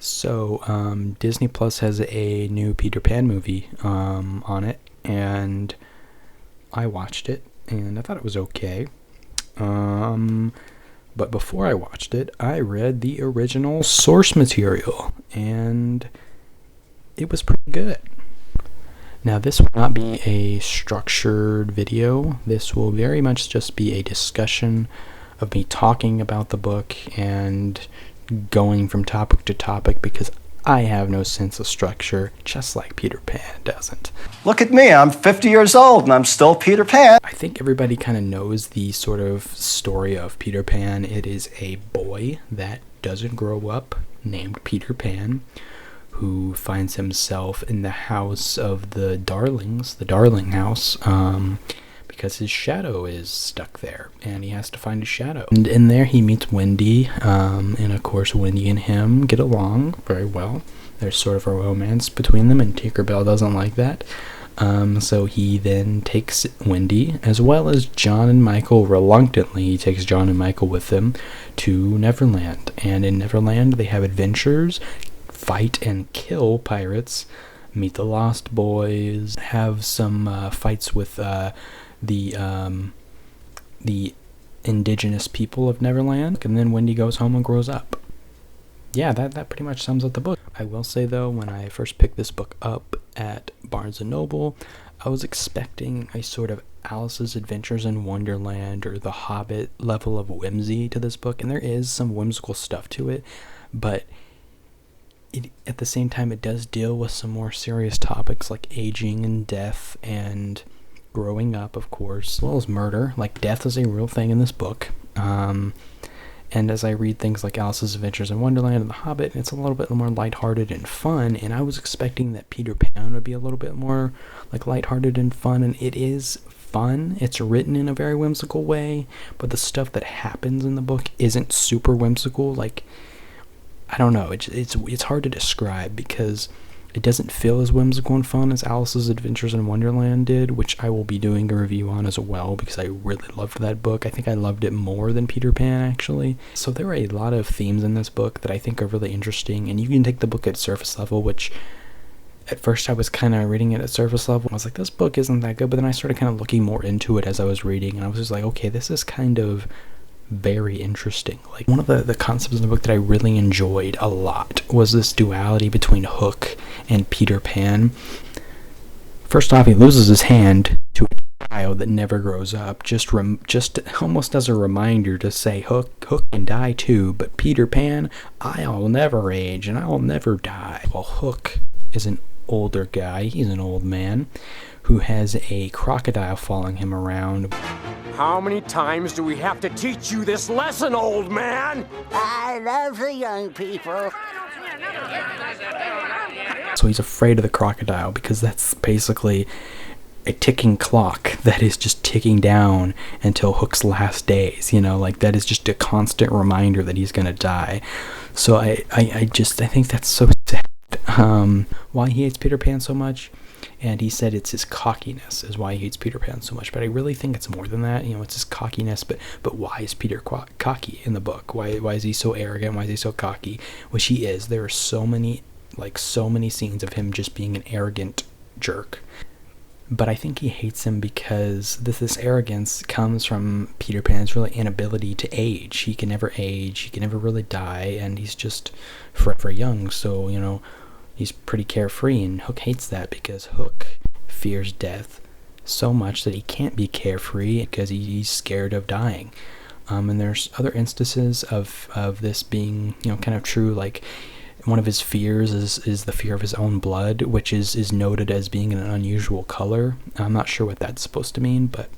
So, Disney Plus has a new Peter Pan movie on it, and I watched it, and I thought it was okay. But before I watched it, I read the original source material, and it was pretty good. Now, this will not be a structured video. This will very much just be a discussion of me talking about the book and going from topic to topic, because I have no sense of structure, just like Peter Pan doesn't. Look at me, I'm 50 years old and I'm still Peter Pan. I think everybody kind of knows the sort of story of Peter Pan. It is a boy that doesn't grow up named Peter Pan, who finds himself in the house of the Darlings, the Darling House, because his shadow is stuck there, and he has to find his shadow. And in there he meets Wendy, and of course Wendy and him get along very well. There's sort of a romance between them, and Tinkerbell doesn't like that. So he then takes Wendy, as well as John and Michael. Reluctantly, he takes John and Michael with him to Neverland. And in Neverland, they have adventures, fight and kill pirates, meet the Lost Boys, have some fights with the indigenous people of Neverland, and then Wendy goes home and grows up. Yeah, that pretty much sums up the book. I will say, though, when I first picked this book up at Barnes & Noble, I was expecting a sort of Alice's Adventures in Wonderland or The Hobbit level of whimsy to this book, and there is some whimsical stuff to it, but at the same time, it does deal with some more serious topics like aging and death and growing up, of course, as well as murder. Like, death is a real thing in this book. And as I read things like Alice's Adventures in Wonderland and The Hobbit, it's a little bit more lighthearted and fun, and I was expecting that Peter Pan would be a little bit more like lighthearted and fun, and it is fun. It's written in a very whimsical way, but the stuff that happens in the book isn't super whimsical. Like, I don't know, it's hard to describe, because it doesn't feel as whimsical and fun as Alice's Adventures in Wonderland did, which I will be doing a review on as well, because I really loved that book. I think I loved it more than Peter Pan, actually. So there are a lot of themes in this book that I think are really interesting, and you can take the book at surface level, which at first I was kind of reading it at surface level. I was like, this book isn't that good, but then I started kind of looking more into it as I was reading, and I was just like, okay, this is kind of very interesting. Like, one of the concepts in the book that I really enjoyed a lot was this duality between Hook and Peter Pan. First off, he loses his hand to a child that never grows up, just almost as a reminder to say, Hook can die too, but Peter Pan, I'll never age and I'll never die. Well, Hook is an older guy, he's an old man, who has a crocodile following him around. How many times do we have to teach you this lesson, old man? I love the young people. So he's afraid of the crocodile, because that's basically a ticking clock that is just ticking down until Hook's last days, like that is just a constant reminder that he's gonna die. So I think that's so sad. Why he hates Peter Pan so much, and he said it's his cockiness is why he hates Peter Pan so much, but I really think it's more than that. It's his cockiness, but why is Peter cocky in the book? Why is he so arrogant? Why is he so cocky? Which he is. There are so many scenes of him just being an arrogant jerk. But I think he hates him because this arrogance comes from Peter Pan's really inability to age. He can never age, he can never really die, and he's just forever young, so, he's pretty carefree, and Hook hates that because Hook fears death so much that he can't be carefree because he's scared of dying. And there's other instances of this being, kind of true, like one of his fears is the fear of his own blood, which is noted as being an unusual color. I'm not sure what that's supposed to mean, but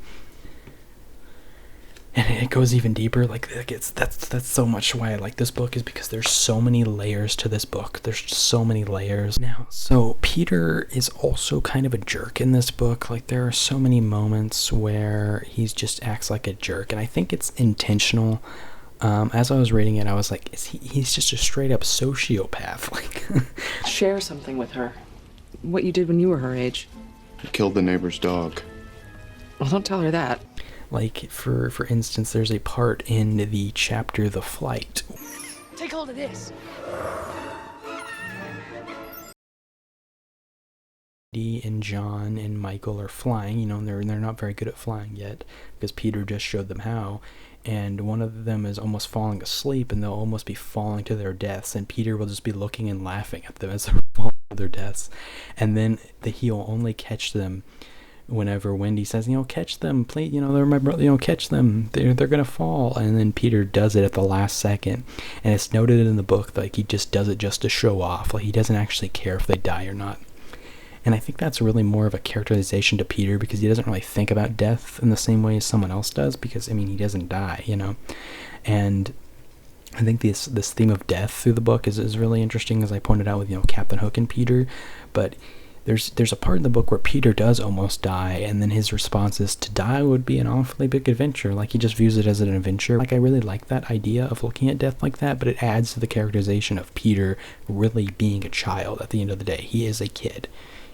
and it goes even deeper. That's so much why I like this book, is because there's so many layers to this book. There's just so many layers. Now, so Peter is also kind of a jerk in this book. Like, there are so many moments where he just acts like a jerk, and I think it's intentional. As I was reading it, I was like, he's just a straight up sociopath. Like, share something with her. What you did when you were her age. I killed the neighbor's dog. Well, don't tell her that. Like, for instance, there's a part in the chapter The Flight. Take hold of this. Dee and John and Michael are flying, and they're not very good at flying yet because Peter just showed them how. And one of them is almost falling asleep, and they'll almost be falling to their deaths, and Peter will just be looking and laughing at them as they're falling to their deaths. And then he'll only catch them whenever Wendy says, catch them, please, they're my brother, catch them, they're gonna fall. And then Peter does it at the last second, and it's noted in the book like he just does it just to show off, like he doesn't actually care if they die or not. And I think that's really more of a characterization to Peter, because he doesn't really think about death in the same way as someone else does, because, he doesn't die, And I think this theme of death through the book is really interesting, as I pointed out with, Captain Hook and Peter. But there's a part in the book where Peter does almost die, and then his response is to die would be an awfully big adventure. Like, he just views it as an adventure. Like, I really like that idea of looking at death like that, but it adds to the characterization of Peter really being a child at the end of the day. He is a kid.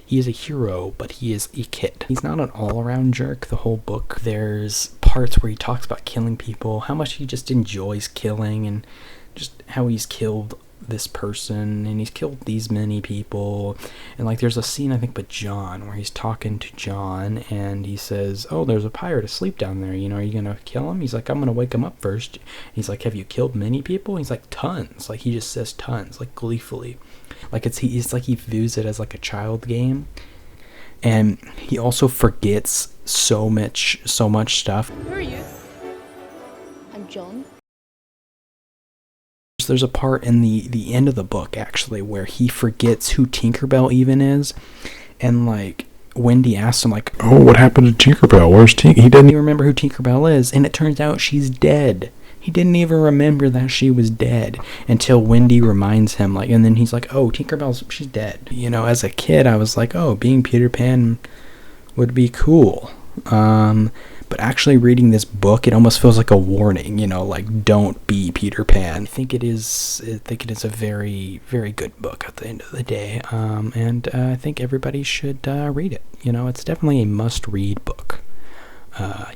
He is a hero, but he is a kid. He's not an all-around jerk the whole book. There's parts where he talks about killing people, how much he just enjoys killing, and just how he's killed this person, and he's killed these many people. And like, there's a scene, I think, with John, where he's talking to John, and he says, oh, there's a pirate asleep down there, are you gonna kill him? He's like, I'm gonna wake him up first. He's like, have you killed many people? He's like, tons. Like, he just says tons, like, gleefully. Like, it's like he views it as like a child game. And he also forgets so much stuff. Who are you? I'm John. There's a part in the end of the book, actually, where he forgets who Tinkerbell even is. And, like, Wendy asks him, like, oh, what happened to Tinkerbell? Where's He didn't even remember who Tinkerbell is. And it turns out she's dead. He didn't even remember that she was dead until Wendy reminds him, like, and then he's like, oh, she's dead. As a kid, I was like, oh, being Peter Pan would be cool. But actually reading this book, it almost feels like a warning, like, don't be Peter Pan. I think it is a very, very good book at the end of the day. And I think everybody should read it. It's definitely a must-read book. Yeah.